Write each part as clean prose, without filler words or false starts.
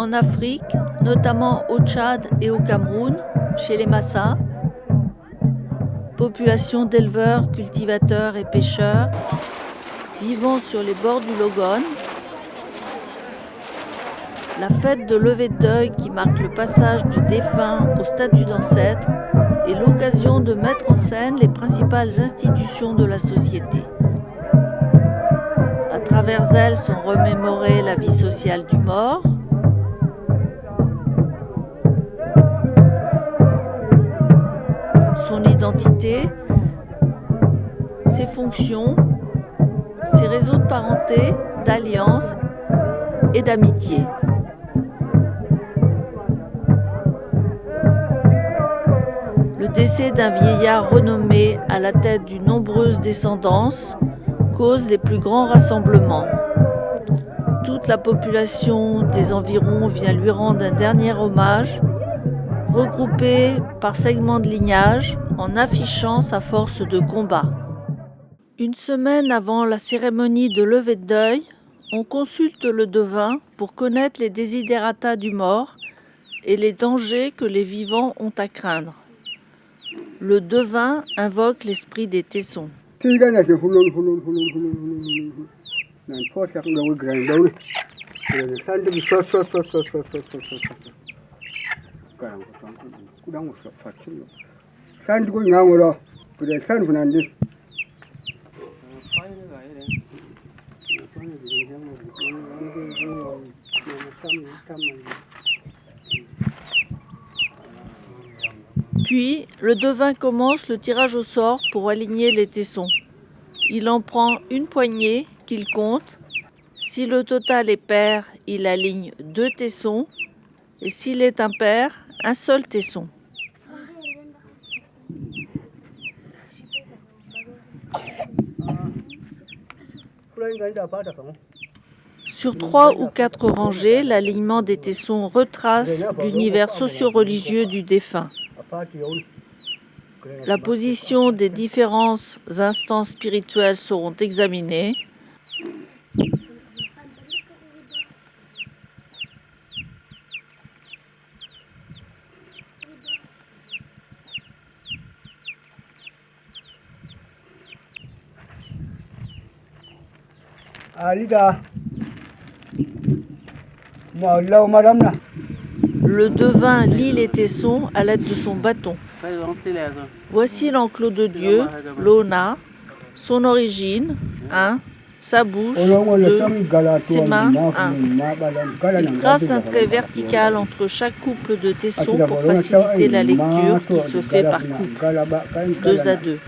En Afrique, notamment au Tchad et au Cameroun, chez les Massa, population d'éleveurs, cultivateurs et pêcheurs, vivant sur les bords du Logone, la fête de levée de deuil qui marque le passage du défunt au statut d'ancêtre est l'occasion de mettre en scène les principales institutions de la société. À travers elles sont remémorées la vie sociale du mort, son identité, ses fonctions, ses réseaux de parenté, d'alliance et d'amitié. Le décès d'un vieillard renommé à la tête d'une nombreuse descendance cause les plus grands rassemblements. Toute la population des environs vient lui rendre un dernier hommage, regroupée par segments de lignage en affichant sa force de combat. Une semaine avant la cérémonie de levée de deuil, on consulte le devin pour connaître les desiderata du mort et les dangers que les vivants ont à craindre. Le devin invoque l'esprit des tessons. Puis, le devin commence le tirage au sort pour aligner les tessons. Il en prend une poignée qu'il compte. Si le total est pair, il aligne 2 tessons. Et s'il est impair, un seul tesson. Sur 3 ou 4 rangées, l'alignement des tessons retrace l'univers socio-religieux du défunt. La position des différentes instances spirituelles seront examinées. Le devin lit les tessons à l'aide de son bâton. Voici l'enclos de Dieu, l'Ona, son origine, 1, sa bouche, 2, ses mains, 1. Il trace un trait vertical entre chaque couple de tessons pour faciliter la lecture qui se fait par couple, 2 à 2.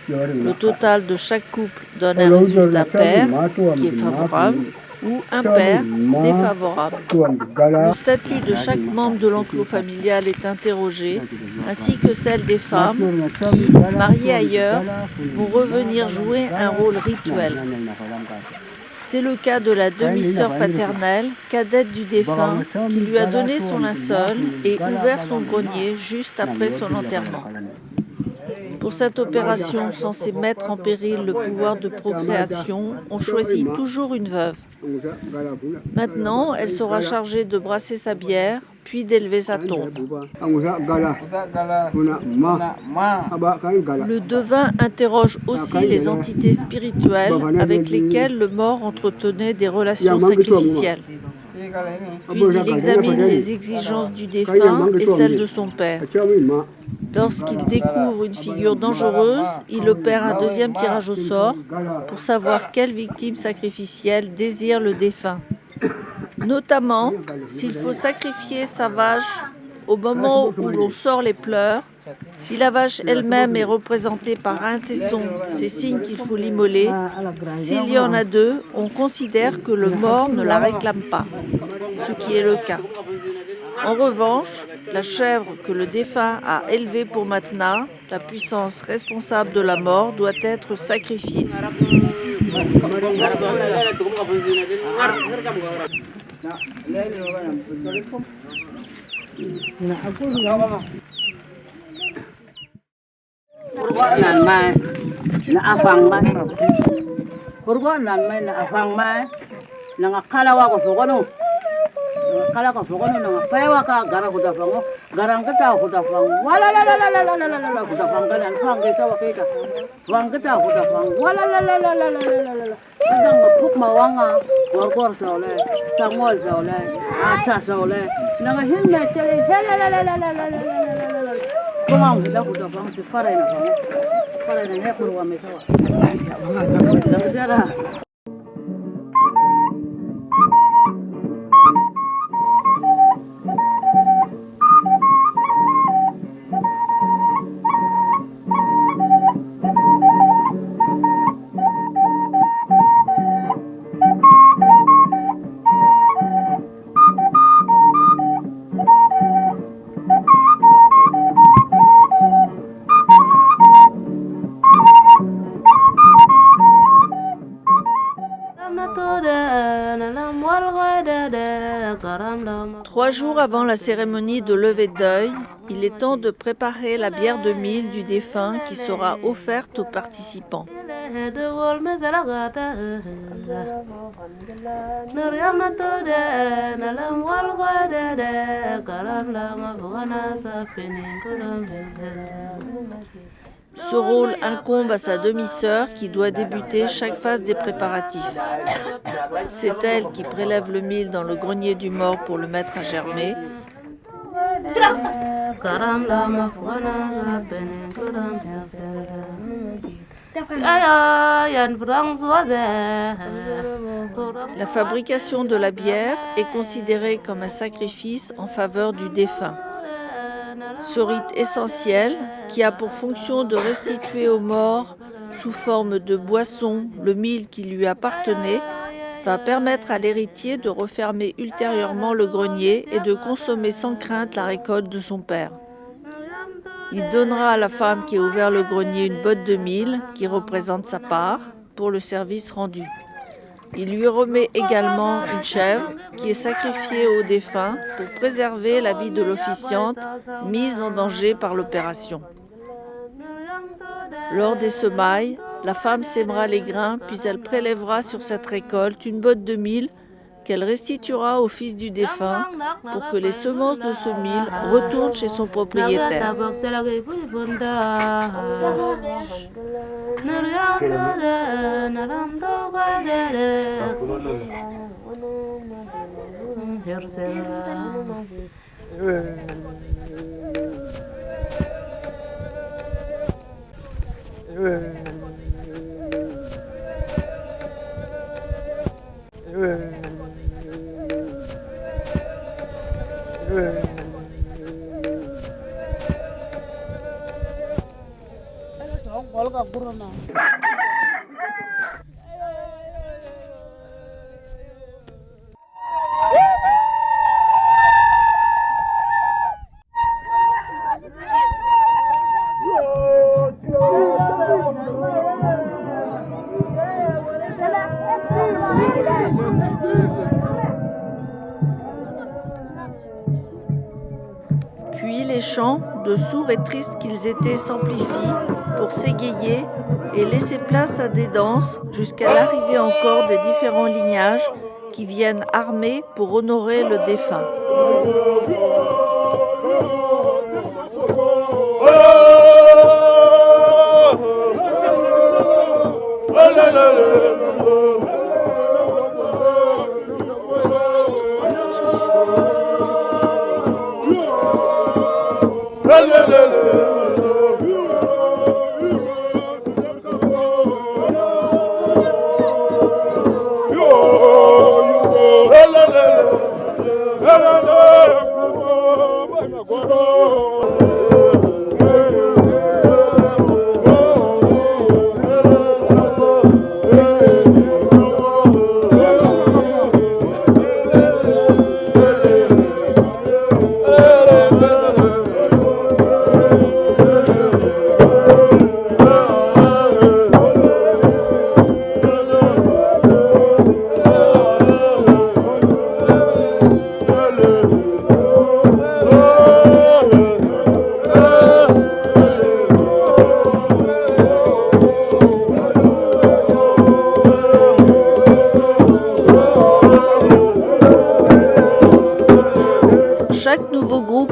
Le total de chaque couple donne un résultat pair, qui est favorable, ou impair, défavorable. Le statut de chaque membre de l'enclos familial est interrogé, ainsi que celle des femmes qui, mariées ailleurs, vont revenir jouer un rôle rituel. C'est le cas de la demi-sœur paternelle, cadette du défunt, qui lui a donné son linceul et ouvert son grenier juste après son enterrement. Pour cette opération censée mettre en péril le pouvoir de procréation, on choisit toujours une veuve. Maintenant, elle sera chargée de brasser sa bière, puis d'élever sa tombe. Le devin interroge aussi les entités spirituelles avec lesquelles le mort entretenait des relations sacrificielles. Puis il examine les exigences du défunt et celles de son père. Lorsqu'il découvre une figure dangereuse, il opère un deuxième tirage au sort pour savoir quelle victime sacrificielle désire le défunt. Notamment, s'il faut sacrifier sa vache au moment où l'on sort les pleurs, si la vache elle-même est représentée par un tesson, c'est signe qu'il faut l'immoler. S'il y en a 2, on considère que le mort ne la réclame pas, ce qui est le cas. En revanche, la chèvre que le défunt a élevée pour Matna, la puissance responsable de la mort, doit être sacrifiée. kala ka fogo no pewa ka gara huda fango garang ka ta huda fango wala la la la la la la la la huda fango kan fang ke sawa ke ta fang ka ta huda fango wala la la la la la la la la dang ma phuk ma wanga kor saule samol saule acha saule nang hin me sele la la la la la la la la la komang la huda fango se fara na ne kurwa me sawa dang jara. Trois jours avant la cérémonie de levée de deuil, il est temps de préparer la bière de mille du défunt qui sera offerte aux participants. Ce rôle incombe à sa demi-sœur qui doit débuter chaque phase des préparatifs. C'est elle qui prélève le mil dans le grenier du mort pour le mettre à germer. La fabrication de la bière est considérée comme un sacrifice en faveur du défunt. Ce rite essentiel, qui a pour fonction de restituer au mort, sous forme de boisson, le mil qui lui appartenait, va permettre à l'héritier de refermer ultérieurement le grenier et de consommer sans crainte la récolte de son père. Il donnera à la femme qui a ouvert le grenier une botte de mil qui représente sa part pour le service rendu. Il lui remet également une chèvre qui est sacrifiée au défunt pour préserver la vie de l'officiante mise en danger par l'opération. Lors des semailles, la femme sèmera les grains puis elle prélèvera sur cette récolte une botte de mil qu'elle restituera au fils du défunt pour que les semences de ce mil retournent chez son propriétaire. Puis les chants, de sourds et tristes qu'ils étaient, s'amplifient pour s'égayer et laisser place à des danses jusqu'à l'arrivée encore des différents lignages qui viennent armés pour honorer le défunt.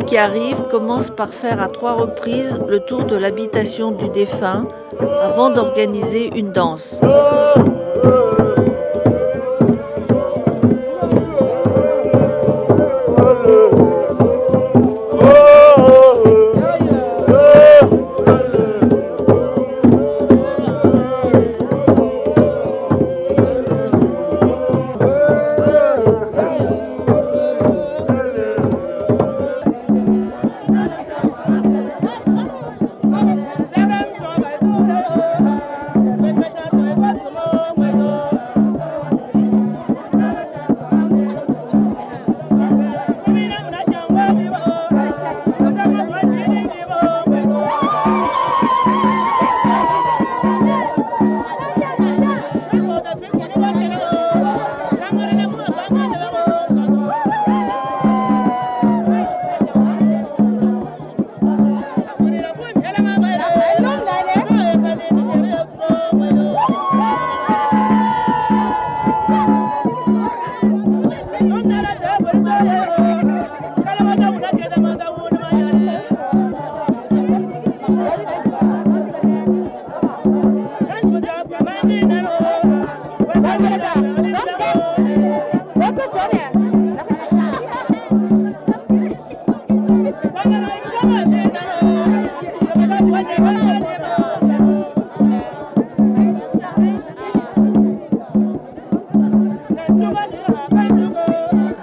qui arrive commence par faire à 3 reprises le tour de l'habitation du défunt avant d'organiser une danse.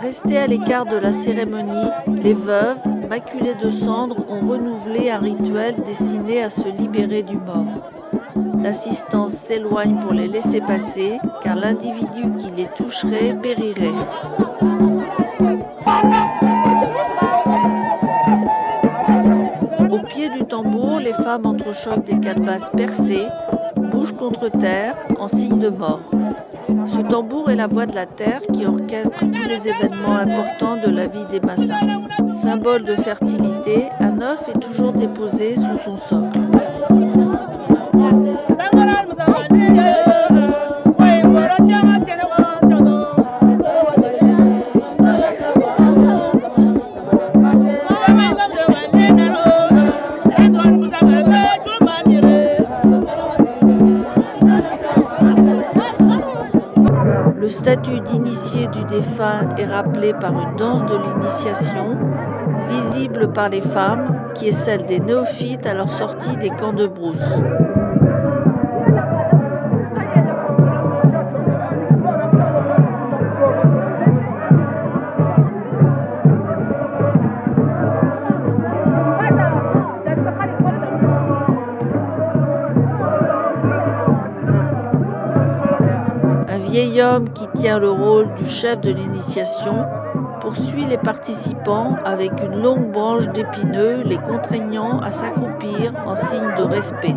Restées à l'écart de la cérémonie, les veuves, maculées de cendres, ont renouvelé un rituel destiné à se libérer du mort. L'assistance s'éloigne pour les laisser passer, car l'individu qui les toucherait périrait. Au pied du tambour, les femmes entrechoquent des calebasses percées, bouche contre terre, en signe de mort. Ce tambour est la voix de la terre qui orchestre tous les événements importants de la vie des Massa. Symbole de fertilité, un œuf est toujours déposé sous son socle. Le statut d'initié du défunt est rappelé par une danse de l'initiation, visible par les femmes, qui est celle des néophytes à leur sortie des camps de brousse. Un vieil homme qui tient le rôle du chef de l'initiation poursuit les participants avec une longue branche d'épineux, les contraignant à s'accroupir en signe de respect.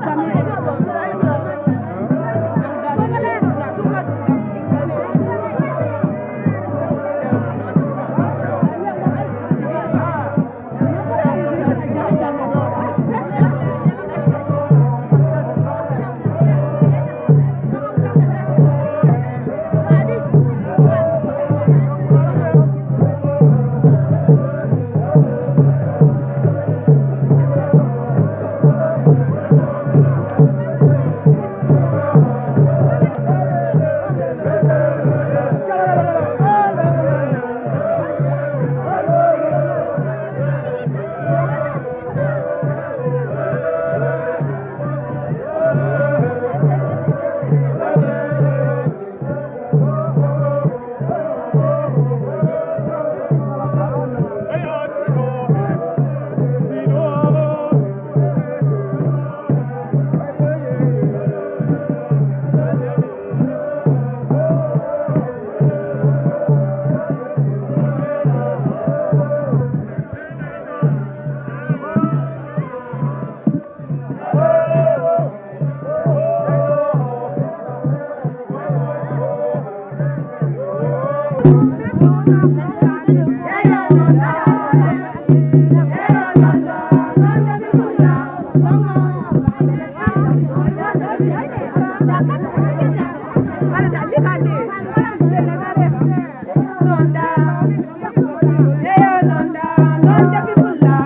Londa,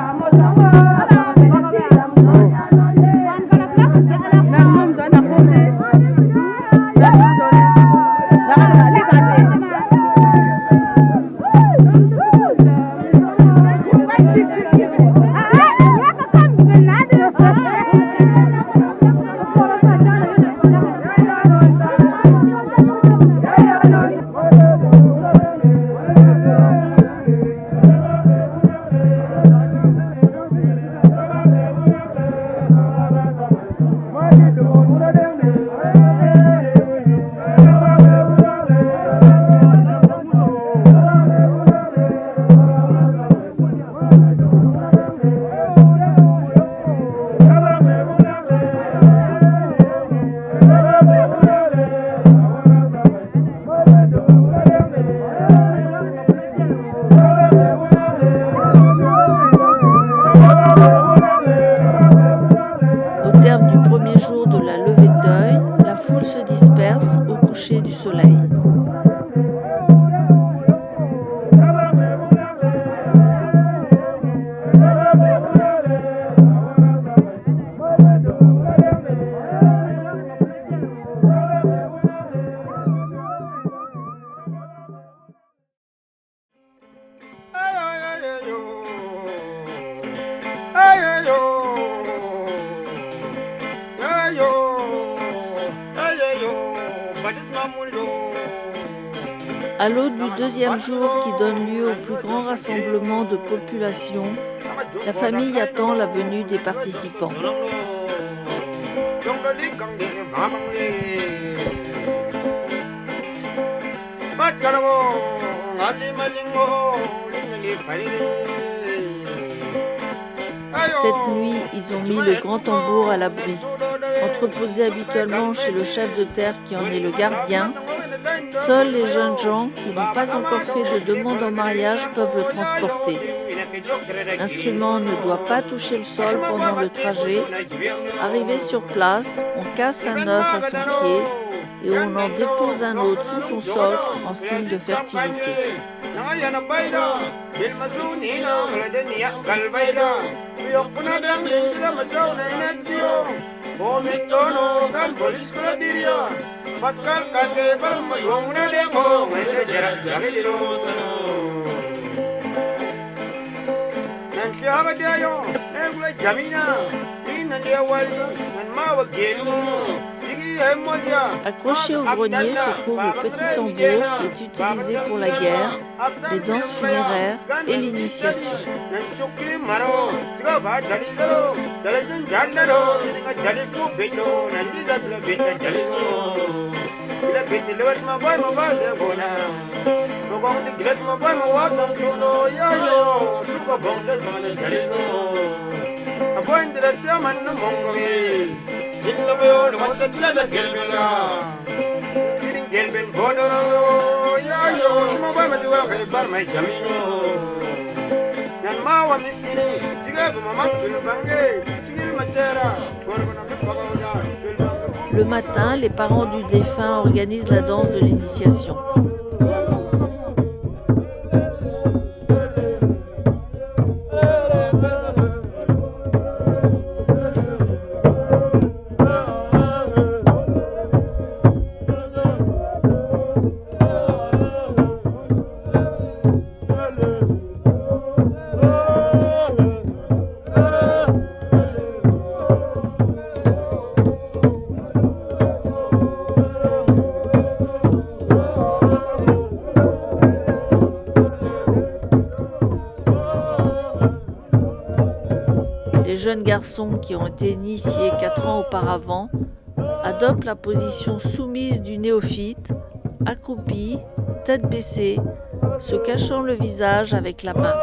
À l'aube du deuxième jour qui donne lieu au plus grand rassemblement de population, la famille attend la venue des participants. Cette nuit, ils ont mis le grand tambour à l'abri. Entreposé habituellement chez le chef de terre qui en est le gardien, seuls les jeunes gens qui n'ont pas encore fait de demande en mariage peuvent le transporter. L'instrument ne doit pas toucher le sol pendant le trajet. Arrivé sur place, on casse un œuf à son pied et on en dépose un autre sous son socle en signe de fertilité. Accroché au grenier se trouve le petit tambour qui est utilisé pour la guerre, les danses funéraires et l'initiation. Le matin, les parents du défunt organisent la danse de l'initiation. Les jeunes garçons qui ont été initiés 4 ans auparavant adoptent la position soumise du néophyte, accroupi, tête baissée, se cachant le visage avec la main.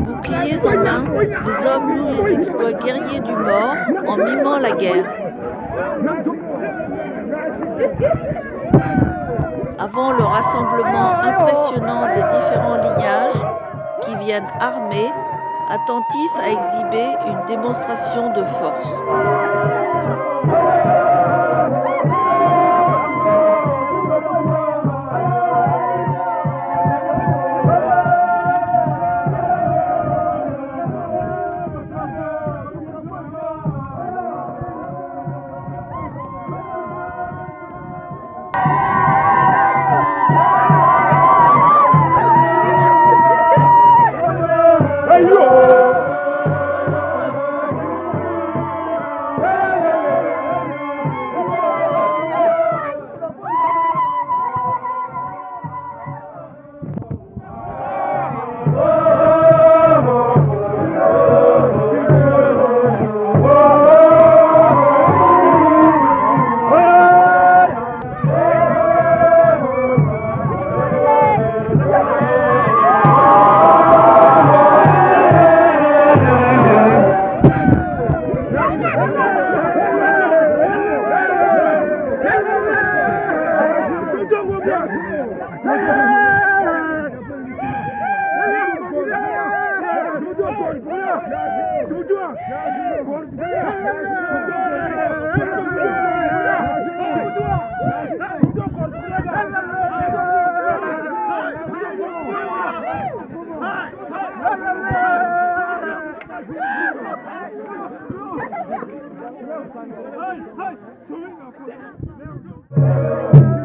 Boucliers en main, les hommes louent les exploits guerriers du mort en mimant la guerre. Avant le rassemblement impressionnant des différents lignages qui viennent armés, attentifs à exhiber une démonstration de force.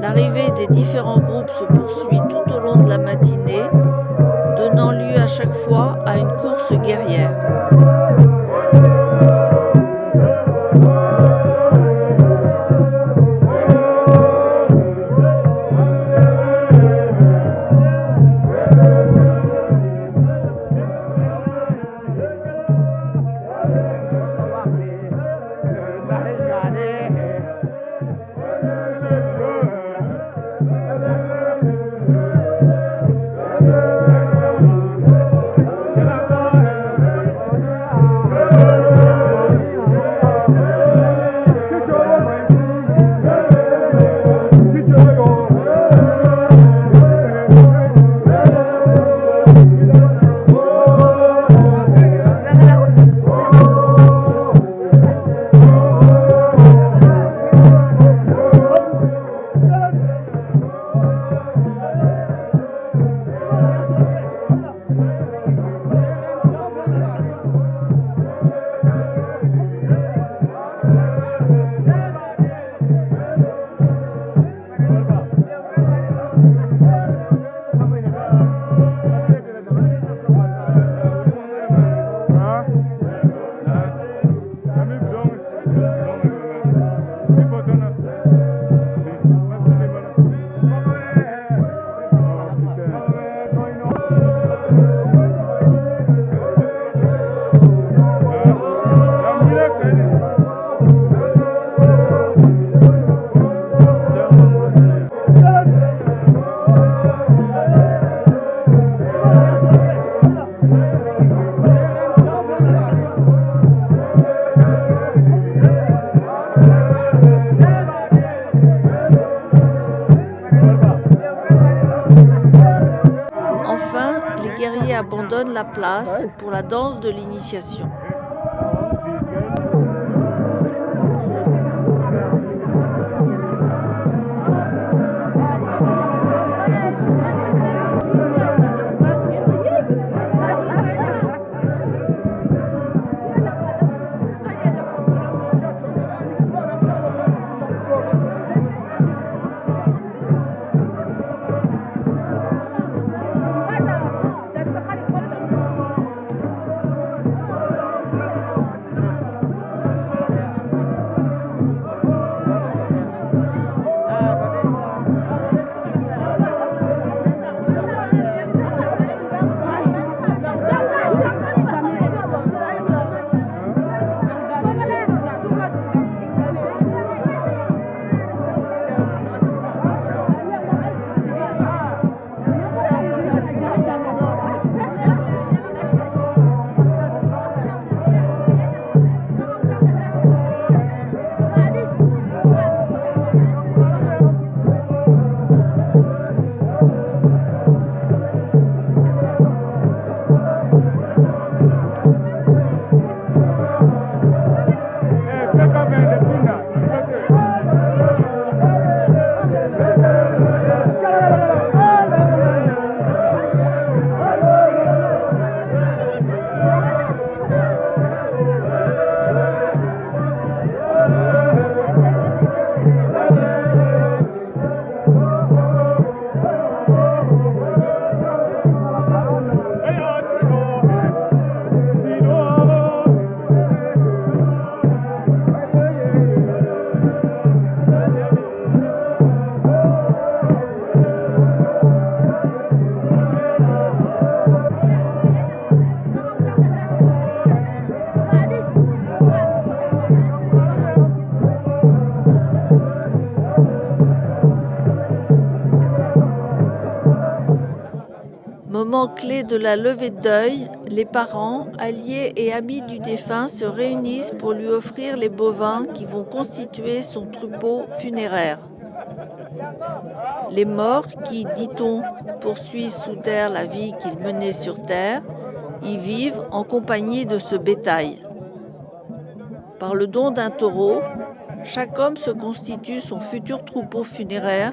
L'arrivée des différents groupes se poursuit tout au long de la matinée, de donnant lieu à chaque fois à une course guerrière. Enfin, les guerriers abandonnent la place pour la danse de l'initiation. Moment clé de la levée de deuil, les parents, alliés et amis du défunt se réunissent pour lui offrir les bovins qui vont constituer son troupeau funéraire. Les morts qui, dit-on, poursuivent sous terre la vie qu'ils menaient sur terre, y vivent en compagnie de ce bétail. Par le don d'un taureau, chaque homme se constitue son futur troupeau funéraire,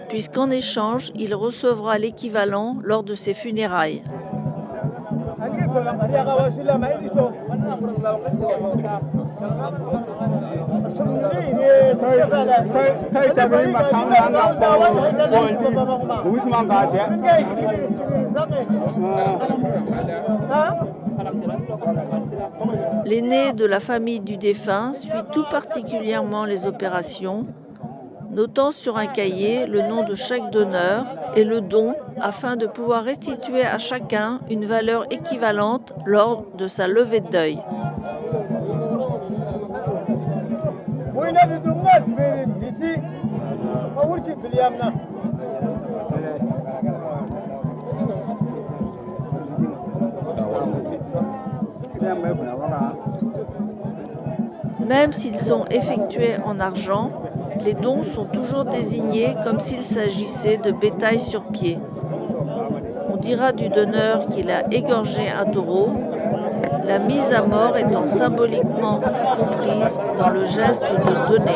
puisqu'en échange, il recevra l'équivalent lors de ses funérailles. L'aîné de la famille du défunt suit tout particulièrement les opérations, notant sur un cahier le nom de chaque donneur et le don afin de pouvoir restituer à chacun une valeur équivalente lors de sa levée de deuil. Même s'ils sont effectués en argent, les dons sont toujours désignés comme s'il s'agissait de bétail sur pied. On dira du donneur qu'il a égorgé un taureau, la mise à mort étant symboliquement comprise dans le geste de donner.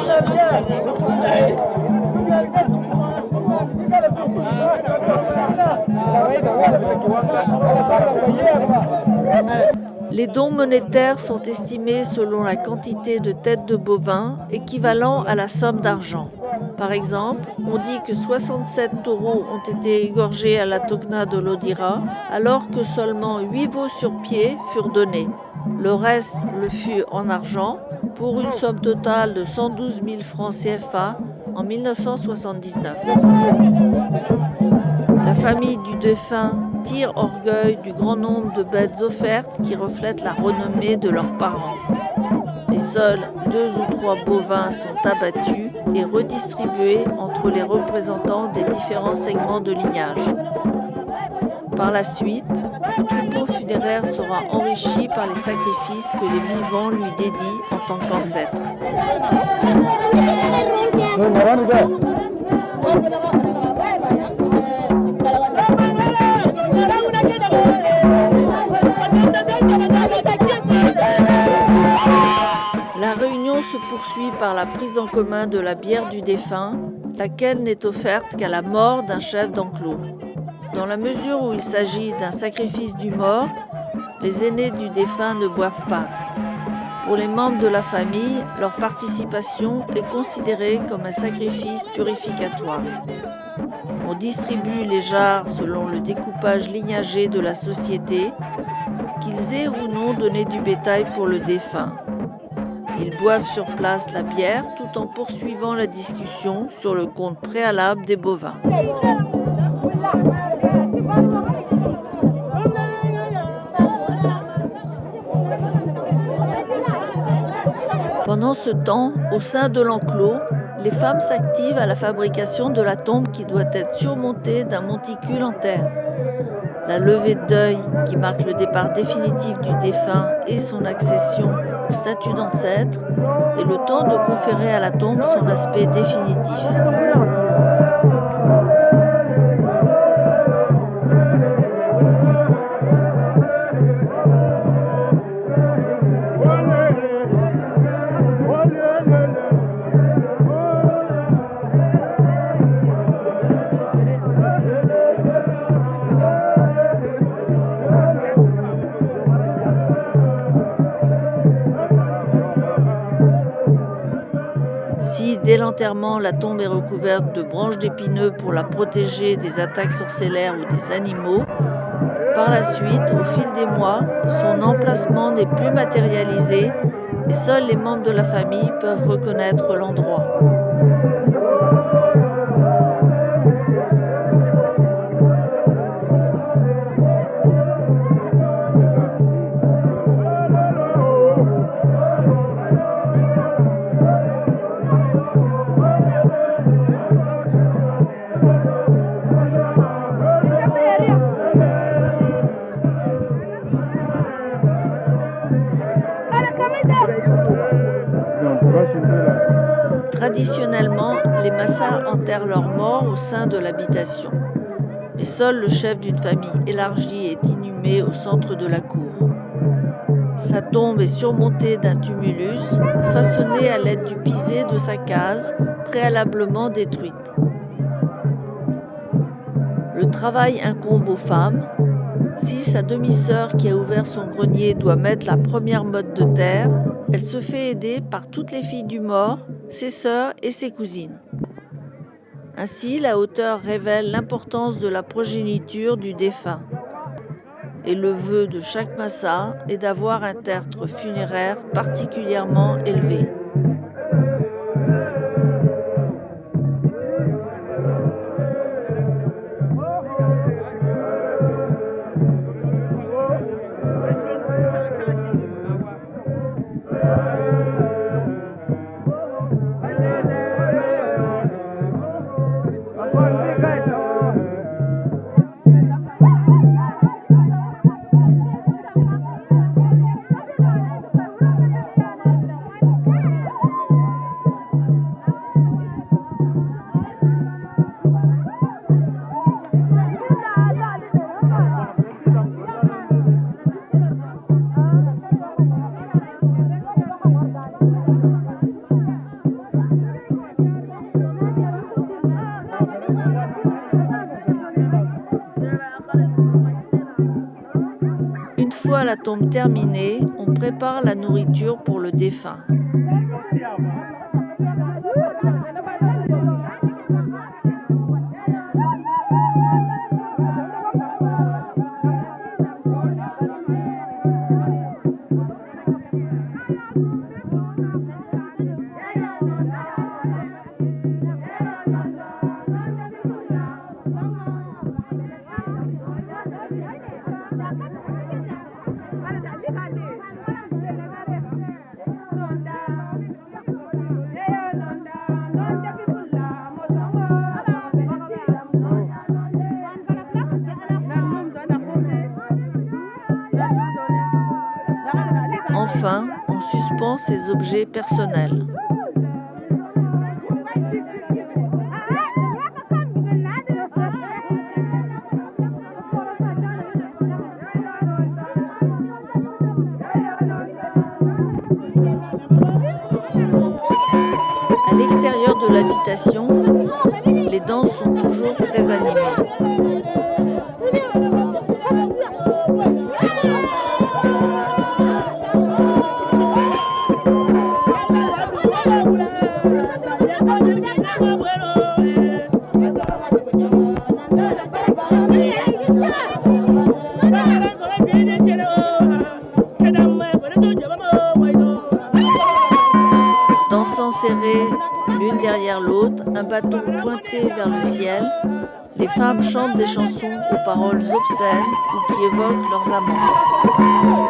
Les dons monétaires sont estimés selon la quantité de têtes de bovins équivalent à la somme d'argent. Par exemple, on dit que 67 taureaux ont été égorgés à la Tokna de Lodira, alors que seulement 8 veaux sur pied furent donnés. Le reste le fut en argent, pour une somme totale de 112 000 francs CFA en 1979. La famille du défunt tire orgueil du grand nombre de bêtes offertes qui reflètent la renommée de leurs parents. Et seuls 2 ou 3 bovins sont abattus et redistribués entre les représentants des différents segments de lignage. Par la suite, le troupeau funéraire sera enrichi par les sacrifices que les vivants lui dédient en tant qu'ancêtre. La réunion se poursuit par la prise en commun de la bière du défunt, laquelle n'est offerte qu'à la mort d'un chef d'enclos. Dans la mesure où il s'agit d'un sacrifice du mort, les aînés du défunt ne boivent pas. Pour les membres de la famille, leur participation est considérée comme un sacrifice purificatoire. On distribue les jarres selon le découpage lignagé de la société, qu'ils aient ou non donné du bétail pour le défunt. Ils boivent sur place la bière tout en poursuivant la discussion sur le compte préalable des bovins. Pendant ce temps, au sein de l'enclos, les femmes s'activent à la fabrication de la tombe qui doit être surmontée d'un monticule en terre. La levée de deuil, qui marque le départ définitif du défunt et son accession au statut d'ancêtre, est le temps de conférer à la tombe son aspect définitif. Si, dès l'enterrement, la tombe est recouverte de branches d'épineux pour la protéger des attaques sorcellaires ou des animaux, par la suite, au fil des mois, son emplacement n'est plus matérialisé et seuls les membres de la famille peuvent reconnaître l'endroit. Traditionnellement, les Massas enterrent leurs morts au sein de l'habitation. Mais seul le chef d'une famille élargie est inhumé au centre de la cour. Sa tombe est surmontée d'un tumulus façonné à l'aide du pisé de sa case, préalablement détruite. Le travail incombe aux femmes. Si sa demi-sœur qui a ouvert son grenier doit mettre la première motte de terre, elle se fait aider par toutes les filles du mort, ses sœurs et ses cousines. Ainsi, la hauteur révèle l'importance de la progéniture du défunt. Et le vœu de chaque massa est d'avoir un tertre funéraire particulièrement élevé. Une fois la tombe terminée, on prépare la nourriture pour le défunt. Enfin, on suspend ses objets personnels. À l'extérieur de l'habitation, les danses sont toujours très animées. Dansant serrés l'une derrière l'autre, un bâton pointé vers le ciel, les femmes chantent des chansons aux paroles obscènes ou qui évoquent leurs amants.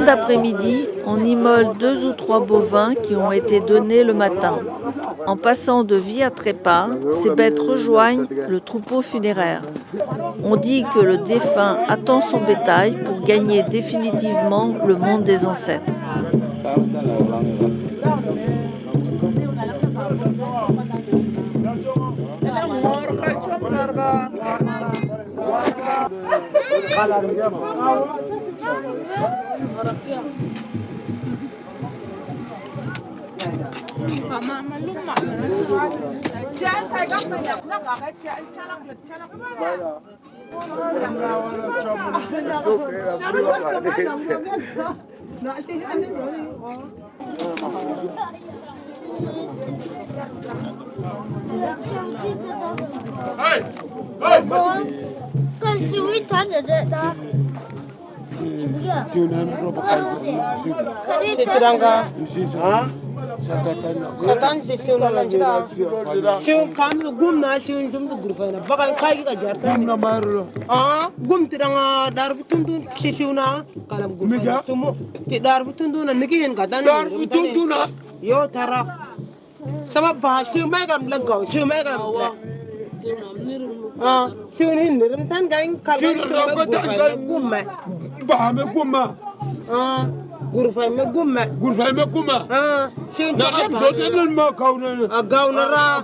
d'après-midi, on immole 2 ou 3 bovins qui ont été donnés le matin. En passant de via trépas, ces bêtes rejoignent le troupeau funéraire. On dit que le défunt attend son bétail pour gagner définitivement le monde des ancêtres. Satan se siuna la jira. Siun kam so gum na siun jum do gurfa na bagal kai ga jarta. Gum na marulo. Gum tidanga dar futundu si siuna kalam gurfa. Sumo ti dar futundu na niki hen gadan. Dar futundu na yo tara. Sabab ba siun mai gam lagaw siun mai gam. Siun hin nirim tan gain kalam gum ma. Ba me gum ma. Gurfai me gumme. Gurfai me gumme. Sing tak apa? Soalnya mau gauna ra.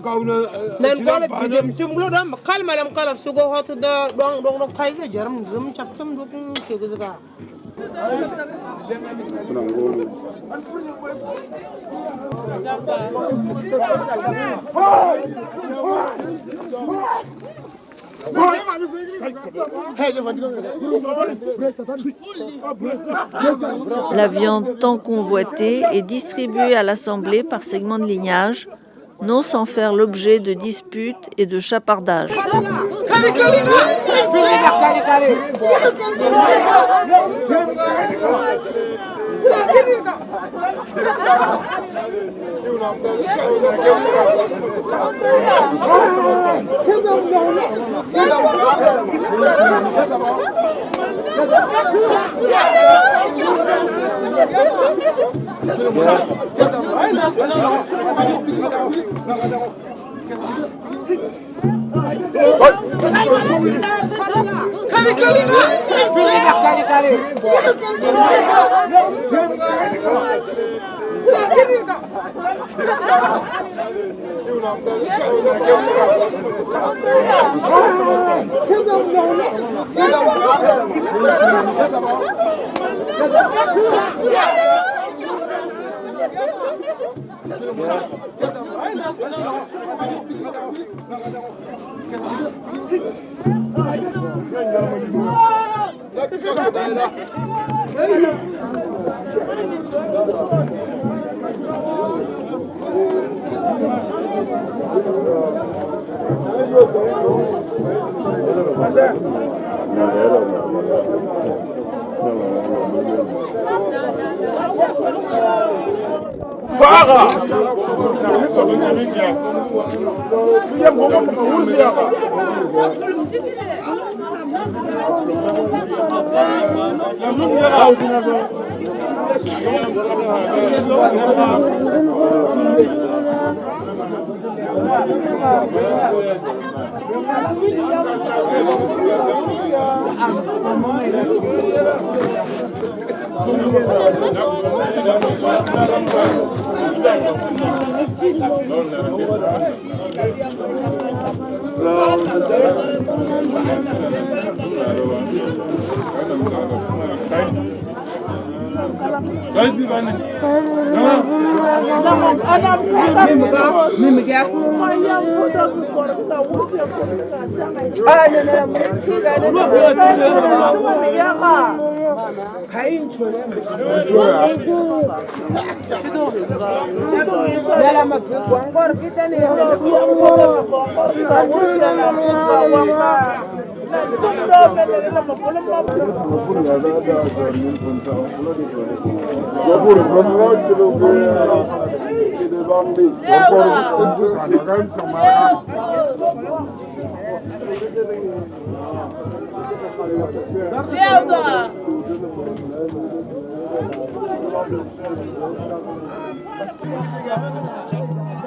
Nen kalau bidem cumlo dah kal malam kalau sugo hot dah dong kai ke jarum captem dong kego juga. La viande tant convoitée est distribuée à l'Assemblée par segments de lignage, non sans faire l'objet de disputes et de chapardages.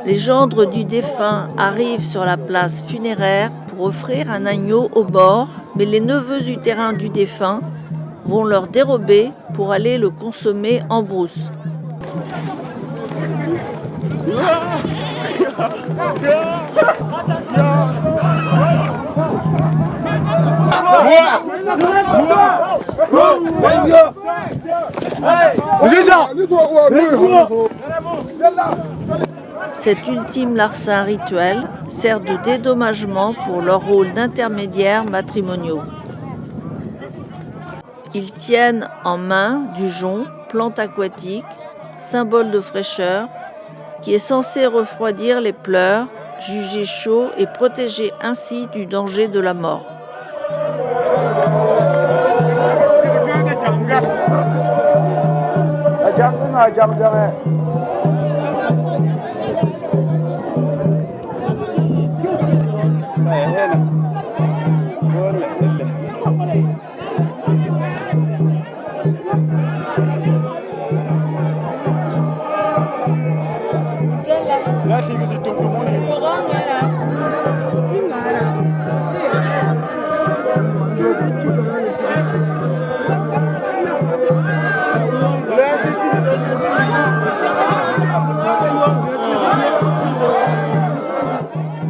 Les gendres du défunt arrivent sur la place funéraire pour offrir un agneau au mort, mais les neveux utérains du défunt vont leur dérober pour aller le consommer en brousse. Cet ultime larcin rituel sert de dédommagement pour leur rôle d'intermédiaires matrimoniaux. Ils tiennent en main du jonc, plante aquatique, symbole de fraîcheur, qui est censé refroidir les pleurs, juger chaud et protéger ainsi du danger de la mort.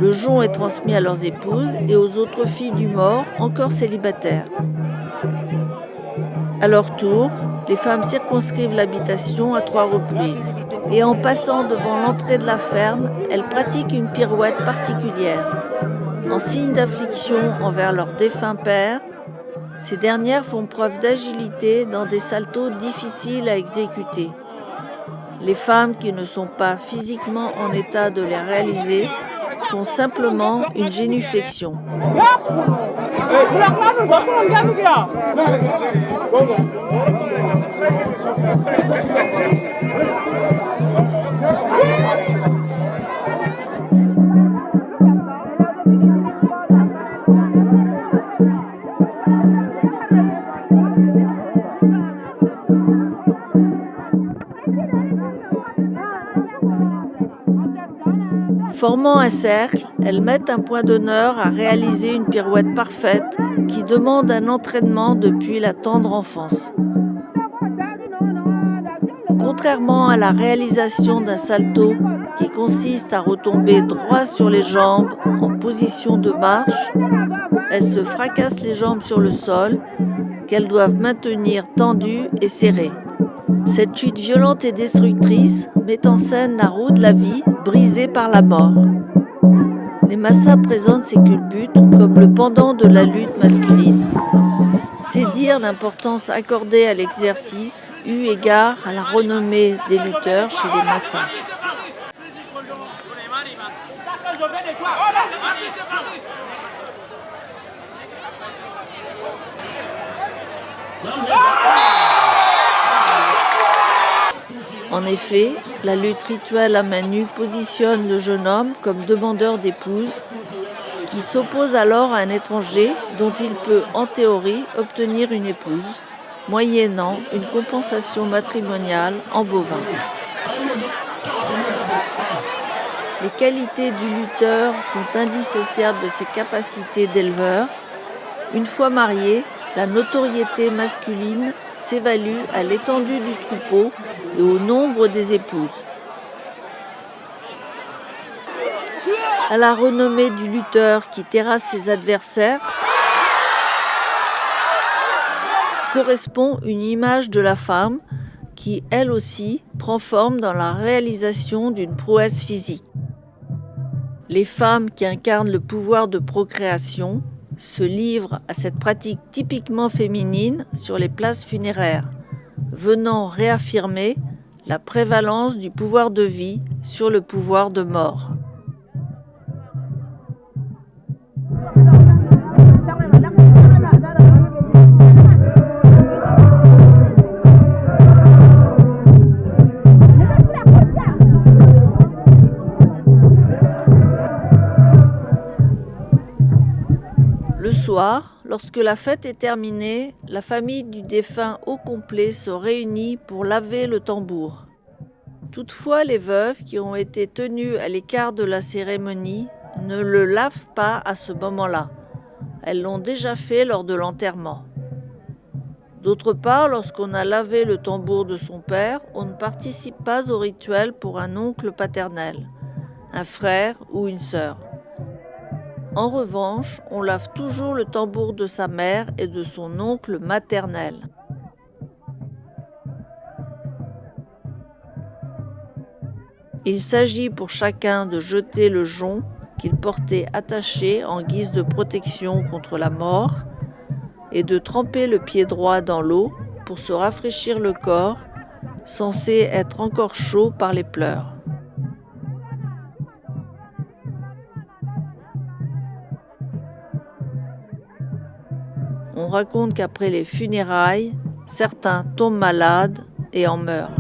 Le jonc est transmis à leurs épouses et aux autres filles du mort encore célibataires. À leur tour, les femmes circonscrivent l'habitation à 3 reprises. Et en passant devant l'entrée de la ferme, elles pratiquent une pirouette particulière. En signe d'affliction envers leur défunt père, ces dernières font preuve d'agilité dans des saltos difficiles à exécuter. Les femmes qui ne sont pas physiquement en état de les réaliser font simplement une génuflexion. Formant un cercle, elles mettent un point d'honneur à réaliser une pirouette parfaite qui demande un entraînement depuis la tendre enfance. Contrairement à la réalisation d'un salto qui consiste à retomber droit sur les jambes en position de marche, elles se fracassent les jambes sur le sol qu'elles doivent maintenir tendues et serrées. Cette chute violente et destructrice met en scène la roue de la vie brisée par la mort. Les massas présentent ces culbutes comme le pendant de la lutte masculine. C'est dire l'importance accordée à l'exercice eu égard à la renommée des lutteurs chez les massas. En effet, la lutte rituelle à main nue positionne le jeune homme comme demandeur d'épouse, qui s'oppose alors à un étranger dont il peut, en théorie, obtenir une épouse, moyennant une compensation matrimoniale en bovin. Les qualités du lutteur sont indissociables de ses capacités d'éleveur. Une fois marié, la notoriété masculine s'évalue à l'étendue du troupeau et au nombre des épouses. À la renommée du lutteur qui terrasse ses adversaires correspond une image de la femme qui, elle aussi, prend forme dans la réalisation d'une prouesse physique. Les femmes qui incarnent le pouvoir de procréation se livrent à cette pratique typiquement féminine sur les places funéraires, venant réaffirmer la prévalence du pouvoir de vie sur le pouvoir de mort. Le Le soir, lorsque la fête est terminée, la famille du défunt au complet se réunit pour laver le tambour. Toutefois, les veuves qui ont été tenues à l'écart de la cérémonie ne le lavent pas à ce moment-là. Elles l'ont déjà fait lors de l'enterrement. D'autre part, lorsqu'on a lavé le tambour de son père, on ne participe pas au rituel pour un oncle paternel, un frère ou une sœur. En revanche, on lave toujours le tambour de sa mère et de son oncle maternel. Il s'agit pour chacun de jeter le jonc qu'il portait attaché en guise de protection contre la mort et de tremper le pied droit dans l'eau pour se rafraîchir le corps, censé être encore chaud par les pleurs. On raconte qu'après les funérailles, certains tombent malades et en meurent.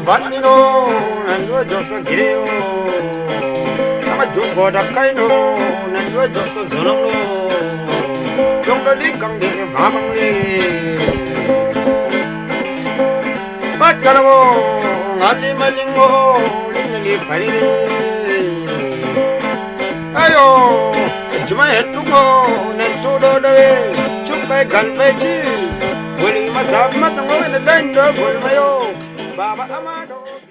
Bandino, and you are just a gay. I'm a joke for the kind of, and you are just a zono. Don't believe the family. But Caramo, Ali Malingo, Lily Fari. Ayo, it's my head to go, and to the way, Chupa Galveti. Will you must have nothing in the danger for my own? Baba Amado.